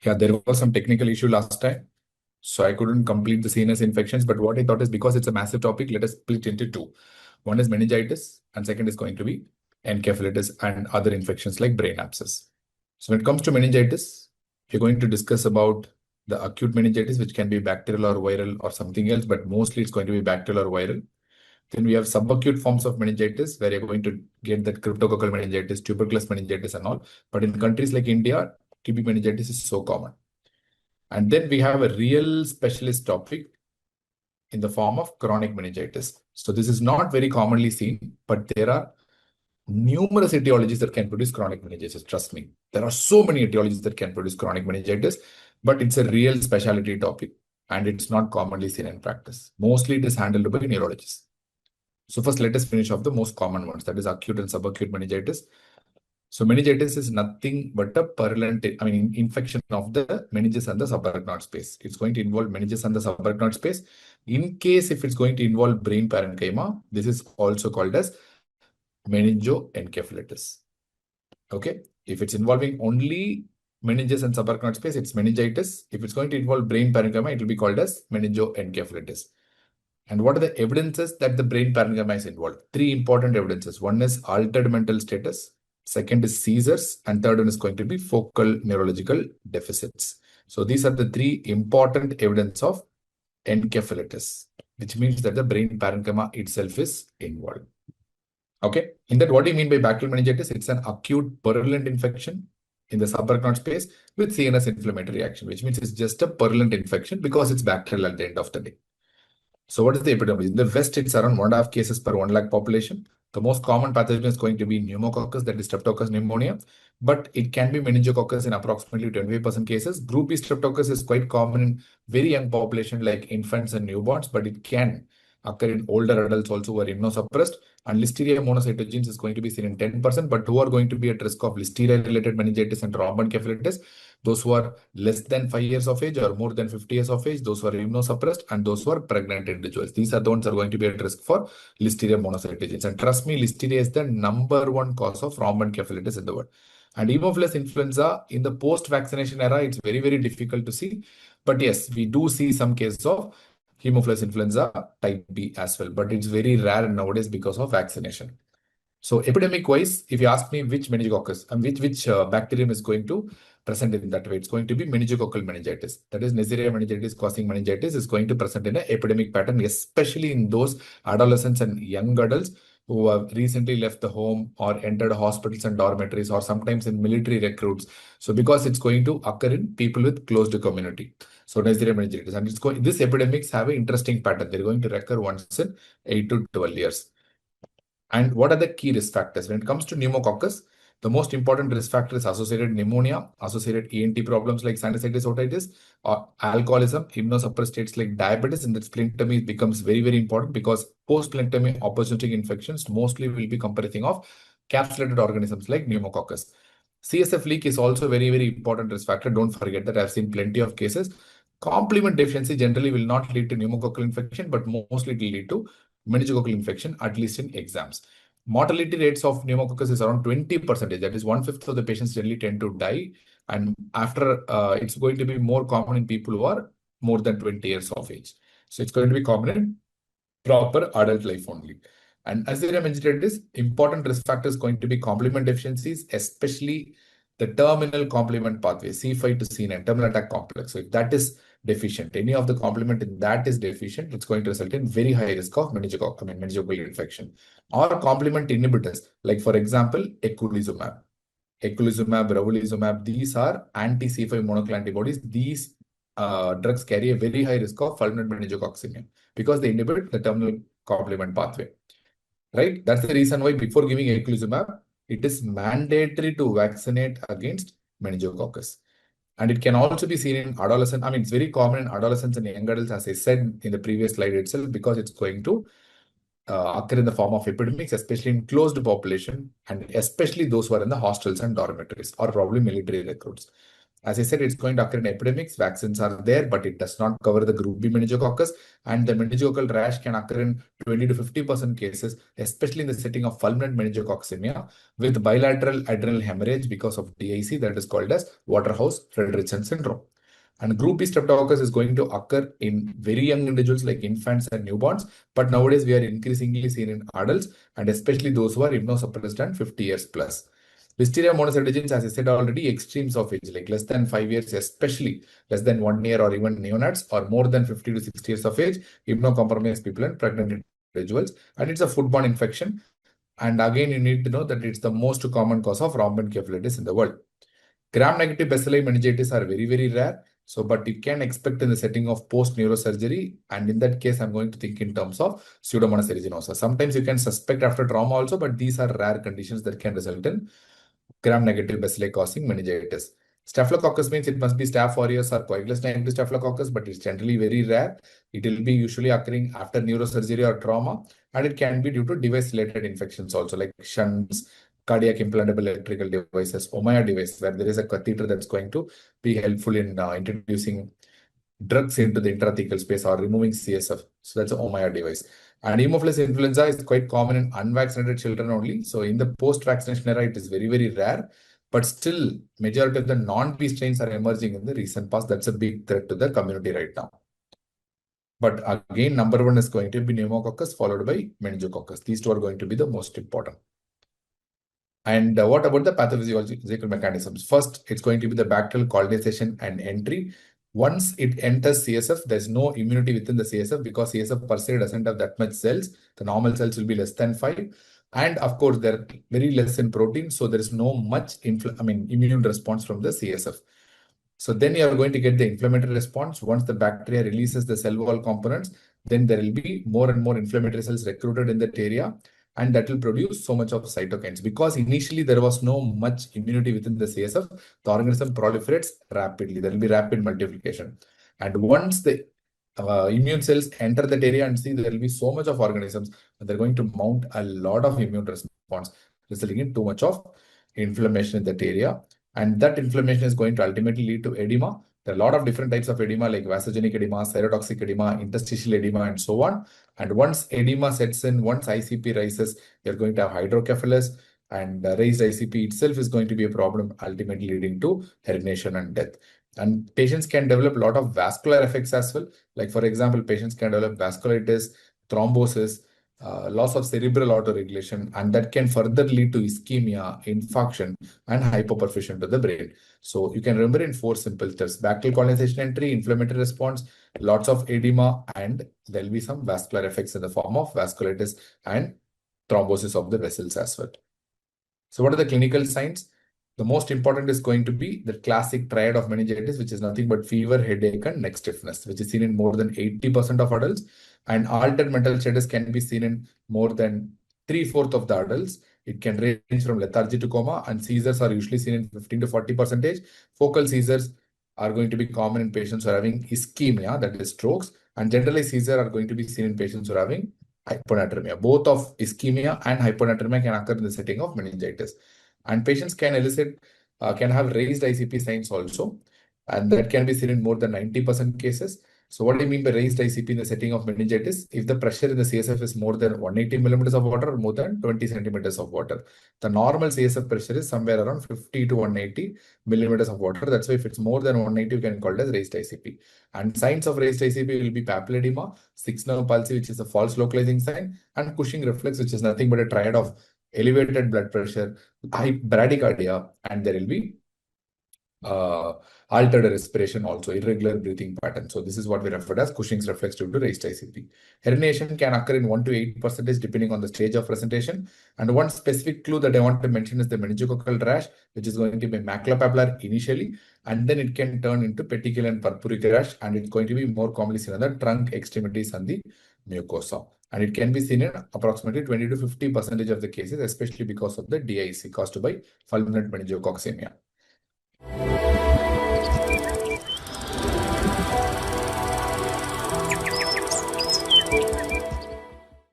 Yeah, there was some technical issue last time, so I couldn't complete the CNS infections. But what I thought is because it's a massive topic, let us split into two. One is meningitis, and second is going to be encephalitis and other infections like brain abscess. So when it comes to meningitis, we're going to discuss about the acute meningitis, which can be bacterial or viral or something else, but mostly it's going to be bacterial or viral. Then we have subacute forms of meningitis, where you're going to get that cryptococcal meningitis, tuberculous meningitis, and all. But in countries like India, TB meningitis is so common. And then we have a real specialist topic in the form of chronic meningitis. So this is not very commonly seen, but there are numerous etiologies that can produce chronic meningitis. Trust me, there are so many etiologies that can produce chronic meningitis, but it's a real specialty topic and it's not commonly seen in practice. Mostly it is handled by neurologists. So first, let us finish off the most common ones, that is acute and subacute meningitis. So meningitis is nothing but a purulent, infection of the meninges and the subarachnoid space. It's going to involve meninges and the subarachnoid space. In case if it's going to involve brain parenchyma, this is also called as meningoencephalitis. Okay. If it's involving only meninges and subarachnoid space, it's meningitis. If it's going to involve brain parenchyma, it will be called as meningoencephalitis. And what are the evidences that the brain parenchyma is involved? Three important evidences. One is altered mental status. Second is seizures. And third one is going to be focal neurological deficits. So these are the three important evidence of encephalitis, which means that the brain parenchyma itself is involved. Okay. In that, what do you mean by bacterial meningitis? It's an acute purulent infection in the subarachnoid space with CNS inflammatory reaction, which means it's just a purulent infection because it's bacterial at the end of the day. So what is the epidemiology? In the West, it's around 1.5 cases per 1 lakh population. The most common pathogen is going to be pneumococcus, that is Streptococcus pneumonia, but it can be meningococcus in approximately 25% cases. Group B Streptococcus is quite common in very young population like infants and newborns, but it can occur in older adults also who are immunosuppressed. And Listeria monocytogenes is going to be seen in 10%, but who are going to be at risk of Listeria-related meningitis and thromboencephalitis? Those who are less than 5 years of age or more than 50 years of age, those who are immunosuppressed, and those who are pregnant individuals. These are the ones who are going to be at risk for Listeria monocytogenes. And trust me, Listeria is the #1 cause of thromboencephalitis in the world. And Haemophilus influenza in the post-vaccination era, it's very, very difficult to see. But yes, we do see some cases of Haemophilus influenza type B as well, but it's very rare nowadays because of vaccination. So epidemic wise, if you ask me which meningococcus and which bacterium is going to present in that way, it's going to be meningococcal meningitis. That is Neisseria meningitis causing meningitis is going to present in an epidemic pattern, especially in those adolescents and young adults who have recently left the home or entered hospitals and dormitories or sometimes in military recruits. So because it's going to occur in people with closed community. So Neisseria meningitis, and these epidemics have an interesting pattern. They're going to recur once in 8 to 12 years. And what are the key risk factors? When it comes to pneumococcus, the most important risk factor is associated pneumonia, associated ENT problems like sinusitis, otitis, or alcoholism, immunosuppressed states like diabetes, and that splenectomy becomes very, very important because post-splenectomy opportunistic infections mostly will be comprising of capsulated organisms like pneumococcus. CSF leak is also very, very important risk factor. Don't forget that I've seen plenty of cases. Complement deficiency generally will not lead to pneumococcal infection, but mostly it will lead to meningococcal infection, at least in exams. Mortality rates of pneumococcus is around 20%. That is 1/5 of the patients generally tend to die. And after, it's going to be more common in people who are more than 20 years of age. So it's going to be common in proper adult life only. And as I mentioned, this important risk factor is going to be complement deficiencies, especially the terminal complement pathway, C5 to C9, terminal attack complex. So if that is deficient, any of the complement in that is deficient, it's going to result in very high risk of meningococcal infection. Or complement inhibitors, like for example, eculizumab, ravulizumab, these are anti-C5 monoclonal antibodies. These drugs carry a very high risk of fulminant meningococcemia because they inhibit the terminal complement pathway. Right? That's the reason why before giving eculizumab, it is mandatory to vaccinate against meningococcus. And it can also be seen in adolescents. It's very common in adolescents and young adults, as I said in the previous slide itself, because it's going to occur in the form of epidemics, especially in closed population, and especially those who are in the hostels and dormitories or probably military recruits. As I said, it's going to occur in epidemics. Vaccines are there, but it does not cover the group B meningococcus. And the meningococcal rash can occur in 20 to 50% cases, especially in the setting of fulminant meningococemia with bilateral adrenal hemorrhage because of DIC, that is called as Waterhouse-Friderichsen syndrome. And group B streptococcus is going to occur in very young individuals like infants and newborns. But nowadays, we are increasingly seen in adults and especially those who are immunosuppressed and 50 years plus. Listeria monocytogenes, as I said already, extremes of age, like less than 5 years, especially less than 1 year, or even neonates, or more than 50 to 60 years of age, immunocompromised people and pregnant individuals. And it's a foodborne infection. And again, you need to know that it's the most common cause of rhomboencephalitis in the world. Gram-negative bacilli meningitis are very, very rare. So, but you can expect in the setting of post-neurosurgery. And in that case, I'm going to think in terms of Pseudomonas aeruginosa. Sometimes you can suspect after trauma also, but these are rare conditions that can result in gram-negative bacilli causing meningitis. Staphylococcus means it must be Staph aureus or Coagulus negative Staphylococcus, but it's generally very rare. It will be usually occurring after neurosurgery or trauma, and it can be due to device-related infections also, like shunts, cardiac implantable electrical devices, Ommaya device, where there is a catheter that's going to be helpful in introducing drugs into the intrathecal space or removing CSF. So that's an Ommaya device. And Haemophilus influenza is quite common in unvaccinated children only. So in the post-vaccination era, it is very, very rare. But still, majority of the non-B strains are emerging in the recent past. That's a big threat to the community right now. But again, number one is going to be pneumococcus, followed by meningococcus. These two are going to be the most important. And what about the pathophysiological mechanisms? First, it's going to be the bacterial colonization and entry. Once it enters CSF, there's no immunity within the CSF because CSF per se doesn't have that much cells. The normal cells will be less than 5. And of course, they're very less in protein. So there is no much immune response from the CSF. So then you are going to get the inflammatory response. Once the bacteria releases the cell wall components, then there will be more and more inflammatory cells recruited in that area. And that will produce so much of cytokines. Because initially there was no much immunity within the CSF, the organism proliferates rapidly. There will be rapid multiplication. And once the immune cells enter that area and see there will be so much of organisms, they're going to mount a lot of immune response, resulting in too much of inflammation in that area. And that inflammation is going to ultimately lead to edema. There are a lot of different types of edema, like vasogenic edema, cytotoxic edema, interstitial edema, and so on. And once edema sets in, once ICP rises, you're going to have hydrocephalus, and raised ICP itself is going to be a problem, ultimately leading to herniation and death. And patients can develop a lot of vascular effects as well. Like, for example, patients can develop vasculitis, thrombosis, loss of cerebral autoregulation, and that can further lead to ischemia, infarction, and hypoperfusion to the brain. So you can remember in 4 simple steps: bacterial colonization entry, inflammatory response, lots of edema, and there'll be some vascular effects in the form of vasculitis and thrombosis of the vessels as well. So what are the clinical signs? The most important is going to be the classic triad of meningitis, which is nothing but fever, headache, and neck stiffness, which is seen in more than 80% of adults. And altered mental status can be seen in more than 3/4 of the adults. It can range from lethargy to coma, and seizures are usually seen in 15 to 40%. Focal seizures are going to be common in patients who are having ischemia, that is strokes, and generalized seizures are going to be seen in patients who are having hyponatremia. Both of ischemia and hyponatremia can occur in the setting of meningitis. And patients can can have raised ICP signs also, and that can be seen in more than 90% cases. So what do you mean by raised ICP in the setting of meningitis? If the pressure in the CSF is more than 180 millimeters of water or more than 20 centimeters of water. The normal CSF pressure is somewhere around 50 to 180 millimeters of water. That's why if it's more than 180, you can call it as raised ICP. And signs of raised ICP will be papilledema, 6-nerve palsy, which is a false localizing sign, and Cushing reflex, which is nothing but a triad of elevated blood pressure, high bradycardia, and there will be altered respiration, also irregular breathing pattern. So this is what we refer as Cushing's reflex due to raised ICP. Herniation can occur in 1 to 8% depending on the stage of presentation. And one specific clue that I want to mention is the meningococcal rash, which is going to be maculopapular initially, and then it can turn into petechial and purpuric rash, and it's going to be more commonly seen on the trunk, extremities, and the mucosa. And it can be seen in approximately 20 to 50% of the cases, especially because of the DIC caused by fulminant meningococcemia.